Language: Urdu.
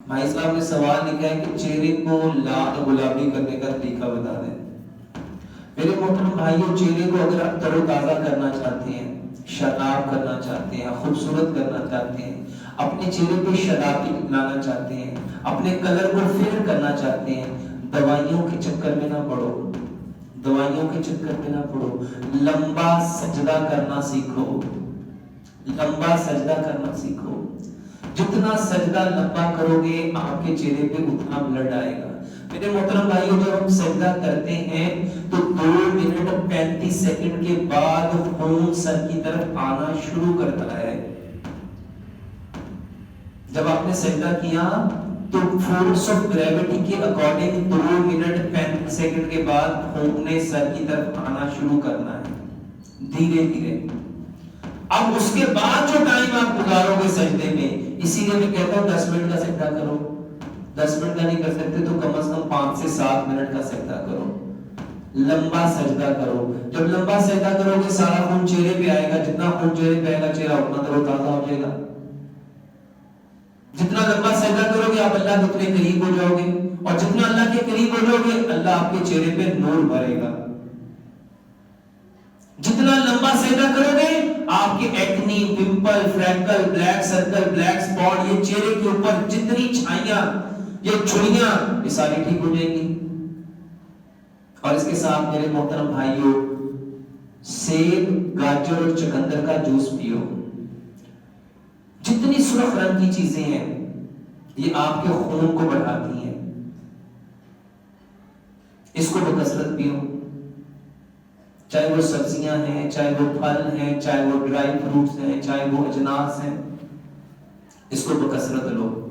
بھائی صاحب نے سوال لکھا ہے کہ چہرے کو لال گلابی کرنے کا طریقہ بتا دیں۔ میرے محترم بھائیوں، چہرے کو اگر آپ تر و تازہ کرنا چاہتے ہیں، شاداب کرنا چاہتے ہیں، خوبصورت کرنا چاہتے ہیں، اپنے چہرے پہ شادابی لانا چاہتے ہیں، اپنے کلر کو فیئر کرنا چاہتے ہیں، دوائیوں کے چکر میں نہ پڑو، دوائیوں کے چکر میں نہ پڑو، لمبا سجدہ کرنا سیکھو، لمبا سجدہ کرنا سیکھو۔ جتنا سجدہ لمبا کرو گے آپ کے چہرے پہ اتنا بلڈ آئے گا۔ میرے محترم بھائیوں، جب ہم سجدہ کرتے ہیں تو 2 منٹ 35 سیکنڈ کے بعد خون سر کی طرف آنا شروع کرتا ہے۔ جب آپ نے سجدہ کیا تو فورس آف گریوٹی کے اکارڈنگ 2 منٹ 35 سیکنڈ کے بعد خون نے سر کی طرف آنا شروع کرنا ہے، دھیرے دھیرے۔ اب اس کے بعد جو ٹائم آپ گزارو گے سجدے میں، اسی لیے میں کہتا ہوں 10 منٹ کا سجدہ کرو۔ 10 منٹ کا نہیں کر سکتے تو کم از کم 5 سے 7 منٹ کا سجدہ کرو، لمبا سجدہ کرو۔ جب لمبا سجدہ کرو گے سارا خون چہرے پہ آئے گا، جتنا خون چہرے پہ آئے گا چہرہ اتنا تر و تازہ ہو جائے گا۔ جتنا لمبا سجدہ کرو گے آپ اللہ کے اتنے قریب ہو جاؤ گے، اور جتنا اللہ کے قریب ہو جاؤ گے اللہ آپ کے چہرے پہ نور بھرے گا۔ جتنا لمبا سجدہ کرو گے آپ کے acne, pimple, Frenkel, black circle, black spot, یہ چہرے کے اوپر جتنی چھائیاں، یہ چھڑیاں، یہ ساری ٹھیک ہو جائیں گی۔ اور اس کے ساتھ میرے محترم بھائیوں، سیب، گاجر اور چقندر کا جوس پیو۔ جتنی سرخ رنگ کی چیزیں ہیں یہ آپ کے خون کو بڑھاتی ہیں، اس کو بکثرت پیو، چاہے وہ سبزیاں ہیں، چاہے وہ پھل ہیں، چاہے وہ ڈرائی فروٹس ہیں، چاہے وہ اجناس ہیں، اس کو بکثرت لو۔